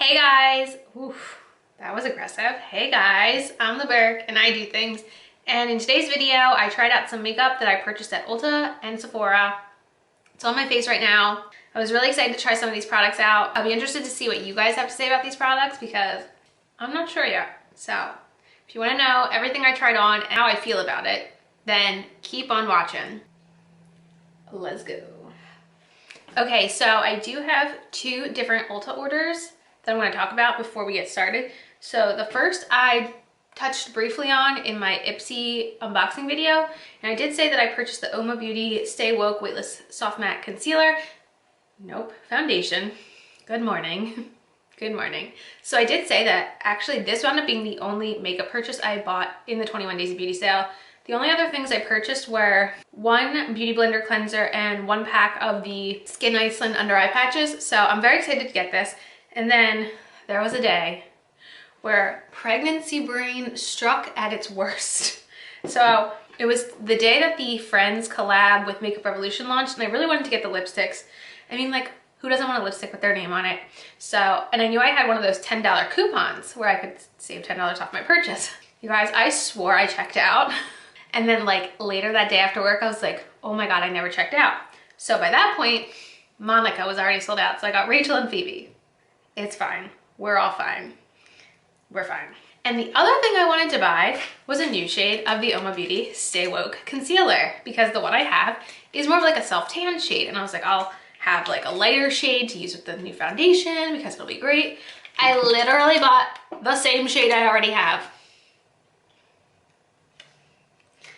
Hey guys, oof, that was aggressive. Hey guys, I'm the Berk and I do things. And in today's video, I tried out some makeup that I purchased at Ulta and Sephora. It's on my face right now. I was really excited to try some of these products out. I'll be interested to see what you guys have to say about these products because I'm not sure yet. So if you want to know everything I tried on and how I feel about it, then keep on watching. Let's go. Okay, so I do have two different Ulta orders that I'm going to talk about before we get started. So the first I touched briefly on in my Ipsy unboxing video, and I did say that I purchased the Uoma Beauty Stay Woke Weightless Soft Matte Concealer. Nope, foundation. Good morning. Good morning. So I did say that actually this wound up being the only makeup purchase I bought in the 21 Days of Beauty sale. The only other things I purchased were one Beauty Blender cleanser and one pack of the Skin Iceland under eye patches. So I'm very excited to get this. And then there was a day where pregnancy brain struck at its worst. So it was the day that the Friends collab with Makeup Revolution launched, and I really wanted to get the lipsticks. I mean, like, who doesn't want a lipstick with their name on it? So, and I knew I had one of those $10 coupons where I could save $10 off my purchase. You guys, I swore I checked out. And then like later that day after work, I was like, oh my God, I never checked out. So by that point, Monica was already sold out. So I got Rachel and Phoebe. It's fine. We're all fine. We're fine. And the other thing I wanted to buy was a new shade of the Uoma Beauty Stay Woke Concealer, because the one I have is more of like a self-tan shade. And I was like, I'll have like a lighter shade to use with the new foundation because it'll be great. I literally bought the same shade I already have.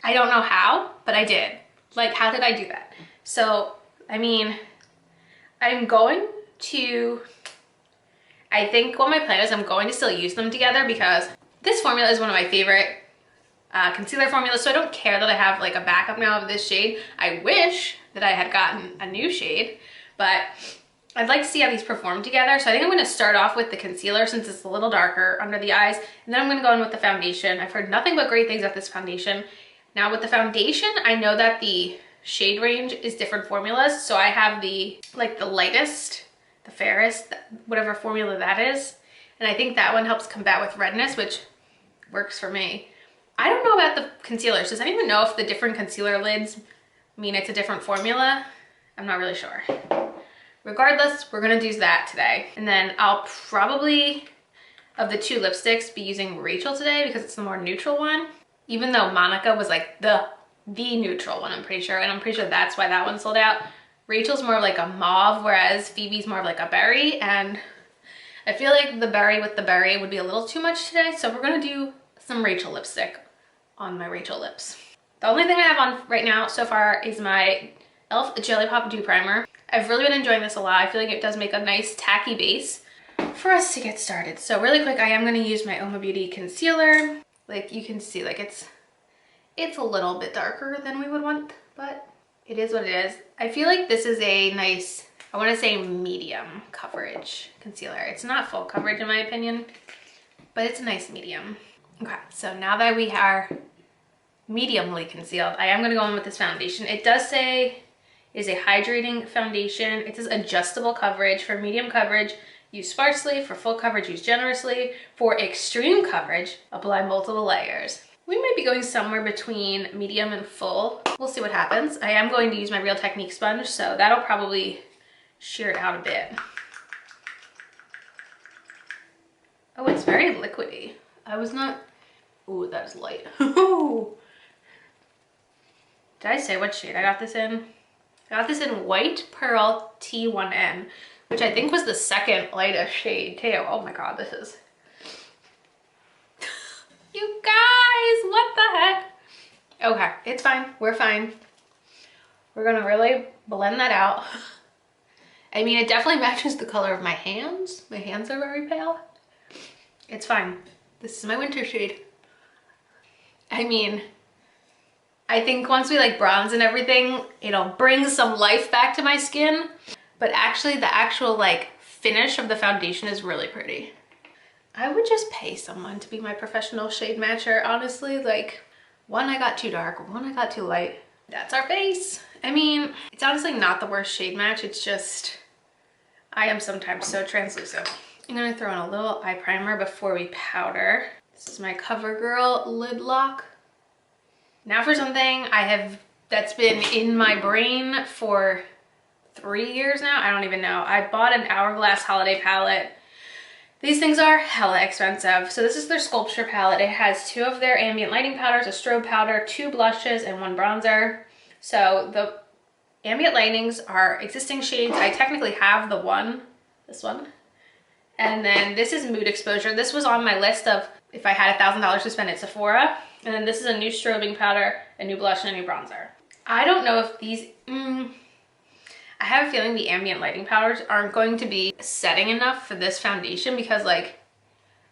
I don't know how, but I did. Like, how did I do that? So, I mean, I'm going to, I think what my plan is, I'm going to still use them together because this formula is one of my favorite concealer formulas. So I don't care that I have like a backup now of this shade. I wish that I had gotten a new shade, but I'd like to see how these perform together. So I think I'm going to start off with the concealer since it's a little darker under the eyes. And then I'm going to go in with the foundation. I've heard nothing but great things about this foundation. Now with the foundation, I know that the shade range is different formulas. So I have the, like the lightest, the fairest, whatever formula that is. And I think that one helps combat with redness, which works for me. I don't know about the concealers. Does anyone know if the different concealer lids mean it's a different formula? I'm not really sure. Regardless, we're gonna do that today. And then I'll probably, of the two lipsticks, be using Rachel today because it's the more neutral one. Even though Monica was like the neutral one, I'm pretty sure. And I'm pretty sure that's why that one sold out. Rachel's more of like a mauve, whereas Phoebe's more of like a berry. And I feel like the berry with the berry would be a little too much today. So we're gonna do some Rachel lipstick on my Rachel lips. The only thing I have on right now so far is my e.l.f. Jelly Pop Dew Primer. I've really been enjoying this a lot. I feel like it does make a nice tacky base for us to get started. So really quick, I am gonna use my Uoma Beauty concealer. Like you can see, like it's a little bit darker than we would want, but it is what it is. I feel like this is a nice, I want to say medium coverage concealer. It's not full coverage in my opinion, but it's a nice medium. Okay, so now that we are mediumly concealed, I am going to go in with this foundation. It does say it is a hydrating foundation. It says adjustable coverage. For medium coverage, use sparsely. For full coverage, use generously. For extreme coverage, apply multiple layers. We might be going somewhere between medium and full. We'll see what happens. I am going to use my Real Technique sponge, so that'll probably shear it out a bit. Oh, it's very liquidy. I was not, ooh, that is light. Did I say what shade I got this in? I got this in White Pearl T1N, which I think was the second lightest shade too. Oh my God, this is, you guys, what the heck? Okay, it's fine, we're fine. We're gonna really blend that out. I mean, it definitely matches the color of my hands. My hands are very pale. It's fine. This is my winter shade. I mean, I think once we like bronze and everything, it'll bring some life back to my skin. But actually the actual like finish of the foundation is really pretty. I would just pay someone to be my professional shade matcher, honestly. Like, one I got too dark, one I got too light. That's our face. I mean, it's honestly not the worst shade match. It's just, I am sometimes so translucent. I'm gonna throw in a little eye primer before we powder. This is my CoverGirl lid lock. Now for something that's been in my brain for 3 years now. I don't even know. I bought an Hourglass holiday palette. These things are hella expensive. So this is their sculpture palette. It has 2 of their ambient lighting powders, a strobe powder, 2 blushes, and 1 bronzer. So the ambient lightings are existing shades. I technically have this one. And then this is Mood Exposure. This was on my list of if I had $1,000 to spend at Sephora. And then this is a new strobing powder, a new blush, and a new bronzer. I don't know if these, I have a feeling the ambient lighting powders aren't going to be setting enough for this foundation because like,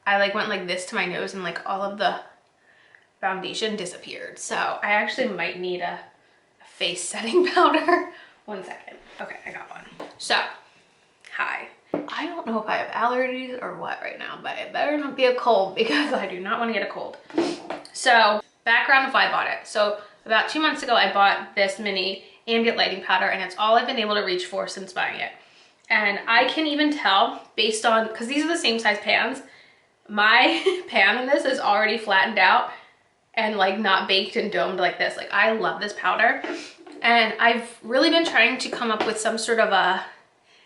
I like went like this to my nose and like all of the foundation disappeared. So I actually might need a face setting powder. 1 second. Okay, I got one. So, hi. I don't know if I have allergies or what right now, but it better not be a cold because I do not want to get a cold. So, background of why I bought it. So, about 2 months ago, I bought this mini ambient lighting powder and it's all I've been able to reach for since buying it. And I can even tell based on, because these are the same size pans, my pan in this is already flattened out and like not baked and domed like this. Like I love this powder and I've really been trying to come up with some sort of a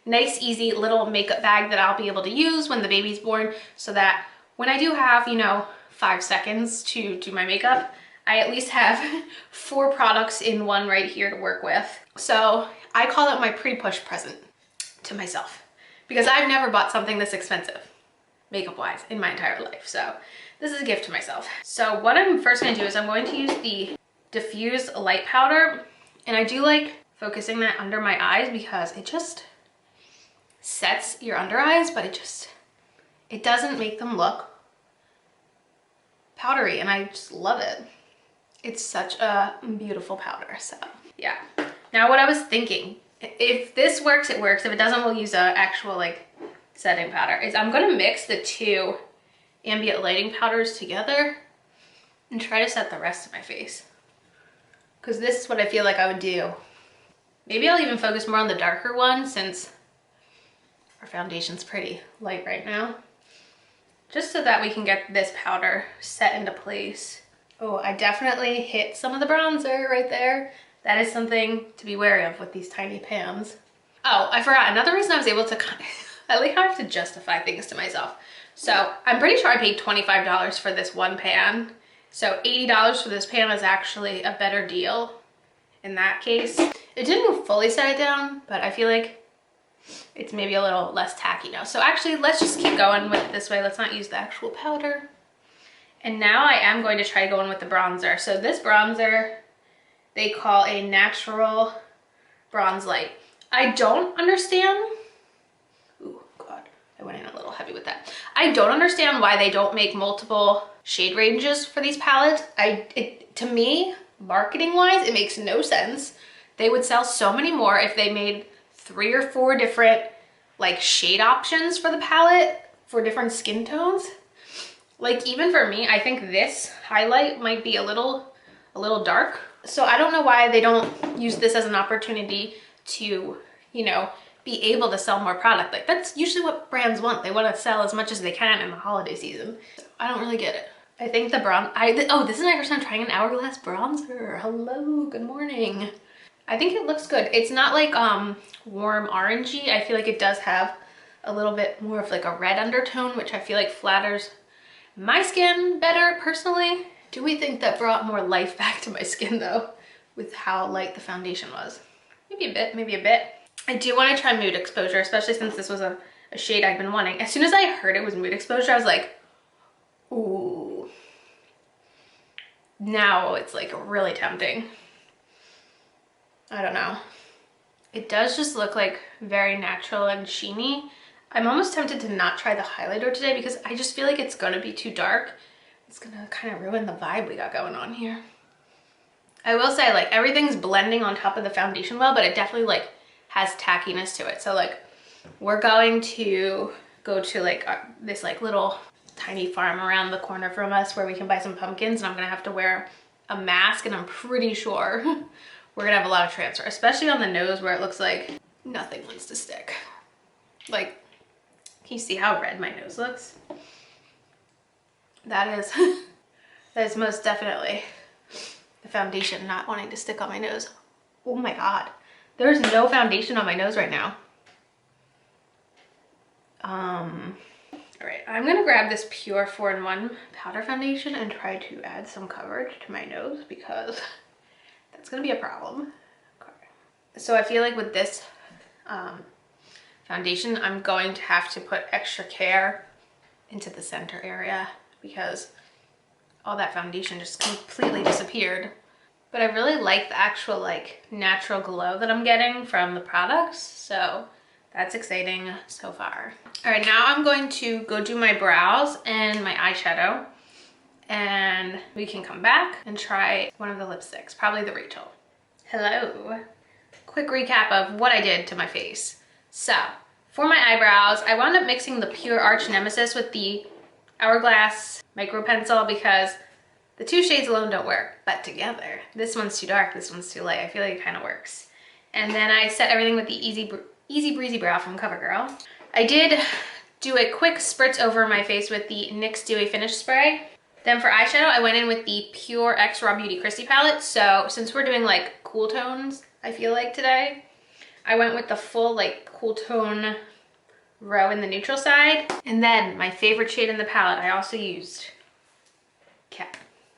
nice, easy little makeup bag that I'll be able to use when the baby's born so that when I do have, you know, 5 seconds to do my makeup, I at least have 4 products in one right here to work with. So I call it my pre-push present to myself because I've never bought something this expensive makeup-wise in my entire life. So this is a gift to myself. So what I'm first gonna do is I'm going to use the diffused light powder and I do like focusing that under my eyes because it just sets your under eyes, but it doesn't make them look powdery and I just love it. It's such a beautiful powder, so yeah. Now what I was thinking, if this works, it works. If it doesn't, we'll use an actual like setting powder. Is I'm gonna mix the 2 ambient lighting powders together and try to set the rest of my face. Because this is what I feel like I would do. Maybe I'll even focus more on the darker one since our foundation's pretty light right now. Just so that we can get this powder set into place. Oh, I definitely hit some of the bronzer right there. That is something to be wary of with these tiny pans. Oh, I forgot. Another reason I was able to I like how I have to justify things to myself. So I'm pretty sure I paid $25 for this one pan. So $80 for this pan is actually a better deal in that case. It didn't fully set it down, but I feel like it's maybe a little less tacky now. So actually, let's just keep going with it this way. Let's not use the actual powder. And now I am going to try going with the bronzer. So this bronzer, they call a natural bronze light. I don't understand. Ooh, God, I went in a little heavy with that. I don't understand why they don't make multiple shade ranges for these palettes. To me, marketing wise, it makes no sense. They would sell so many more if they made 3 or 4 different like shade options for the palette for different skin tones. Like even for me, I think this highlight might be a little dark. So I don't know why they don't use this as an opportunity to, you know, be able to sell more product. Like that's usually what brands want. They want to sell as much as they can in the holiday season. I don't really get it. I think the oh, this is my first time trying an Hourglass bronzer. Hello, good morning. I think it looks good. It's not like warm orangey. I feel like it does have a little bit more of like a red undertone, which I feel like flatters my skin better personally. Do we think that brought more life back to my skin though, with how light the foundation was? Maybe a bit, maybe a bit. I do want to try Mood Exposure, especially since this was a shade I've been wanting. As soon as I heard it was Mood Exposure, I was like, ooh. Now it's like really tempting. I don't know. It does just look like very natural and sheeny. I'm almost tempted to not try the highlighter today because I just feel like it's gonna be too dark. It's gonna kind of ruin the vibe we got going on here. I will say like everything's blending on top of the foundation well, but it definitely like has tackiness to it. So like we're going to go to like this like little tiny farm around the corner from us where we can buy some pumpkins, and I'm gonna have to wear a mask, and I'm pretty sure we're gonna have a lot of transfer, especially on the nose where it looks like nothing wants to stick. Like, Can you see how red my nose looks? That is, that is most definitely the foundation not wanting to stick on my nose. Oh my God. There's no foundation on my nose right now. All right, I'm gonna grab this Pure 4-in-1 powder foundation and try to add some coverage to my nose because that's gonna be a problem. Okay. So I feel like with this foundation, I'm going to have to put extra care into the center area because all that foundation just completely disappeared. But I really like the actual like natural glow that I'm getting from the products. So that's exciting so far. All right, now I'm going to go do my brows and my eyeshadow, and we can come back and try one of the lipsticks, probably the Rachel. Hello. Quick recap of what I did to my face. So for my eyebrows, I wound up mixing the Pure Arch Nemesis with the Hourglass micro pencil because the two shades alone don't work, but together, this one's too dark, this one's too light. I feel like it kind of works. And then I set everything with the Easy Breezy Brow from CoverGirl. I did do a quick spritz over my face with the NYX Dewy Finish Spray. Then for eyeshadow, I went in with the Pure X RawBeautyKristi palette. So since we're doing like cool tones, I feel like today, I went with the full like cool tone row in the neutral side. And then my favorite shade in the palette, I also used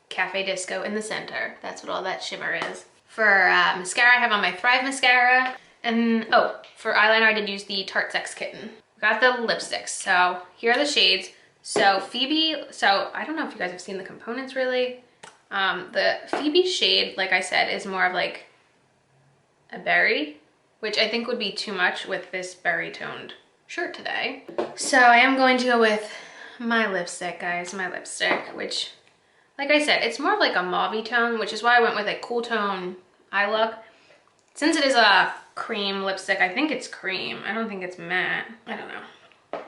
Cafe Disco in the center. That's what all that shimmer is. For mascara, I have on my Thrive mascara. And oh, for eyeliner, I did use the Tarte Sex Kitten. Got the lipsticks. So here are the shades. So Phoebe, so I don't know if you guys have seen the components really. The Phoebe shade, like I said, is more of like a berry, which I think would be too much with this berry toned shirt today. So I am going to go with my lipstick, guys, my lipstick, which, like I said, it's more of like a mauve tone, which is why I went with a cool tone eye look. Since it is a cream lipstick, I think it's cream. I don't think it's matte. I don't know.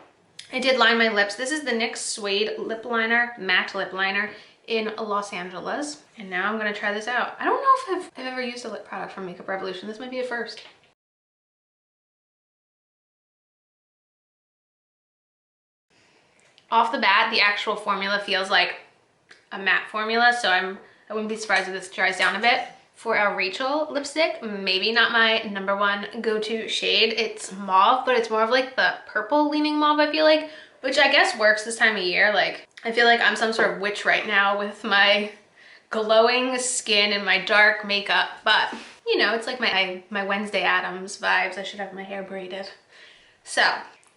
I did line my lips. This is the NYX Suede lip liner, matte lip liner in Los Angeles. And now I'm gonna try this out. I don't know if I've ever used a lip product from Makeup Revolution. This might be a first. Off the bat, the actual formula feels like a matte formula, so I wouldn't be surprised if this dries down a bit. For our Rachel lipstick, maybe not my #1 go-to shade. It's mauve, but it's more of like the purple leaning mauve, I feel like, which I guess works this time of year. Like, I feel like I'm some sort of witch right now with my glowing skin and my dark makeup, but you know, it's like my Wednesday Addams vibes. I should have my hair braided. So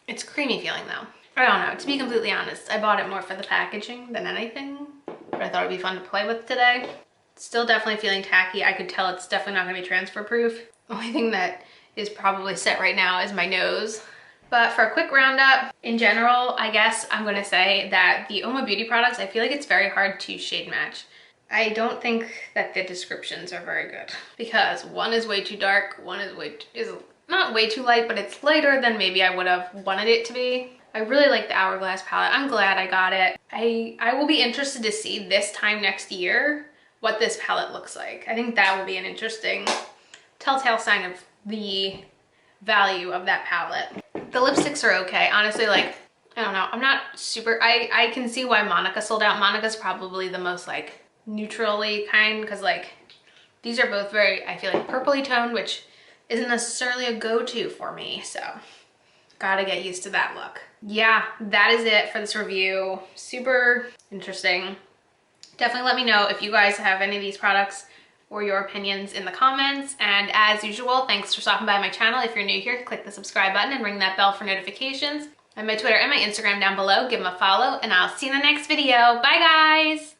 it's creamy feeling though. I don't know, to be completely honest, I bought it more for the packaging than anything, but I thought it'd be fun to play with today. Still definitely feeling tacky. I could tell it's definitely not gonna be transfer proof. The only thing that is probably set right now is my nose. But for a quick roundup, in general, I guess I'm gonna say that the Uoma beauty products, I feel like it's very hard to shade match. I don't think that the descriptions are very good because one is way too dark, one is not way too light, but it's lighter than maybe I would have wanted it to be. I really like the Hourglass palette. I'm glad I got it. I will be interested to see this time next year what this palette looks like. I think that will be an interesting telltale sign of the value of that palette. The lipsticks are okay. Honestly, like, I don't know. I'm not super, I can see why Monica sold out. Monica's probably the most like neutrally kind because like these are both very, I feel like purpley toned, which isn't necessarily a go-to for me. So gotta get used to that look. Yeah, that is it for this review. Super interesting. Definitely let me know if you guys have any of these products or your opinions in the comments. And as usual, thanks for stopping by my channel. If you're new here, click the subscribe button and ring that bell for notifications. And my Twitter and my Instagram down below. Give them a follow and I'll see you in the next video. Bye guys!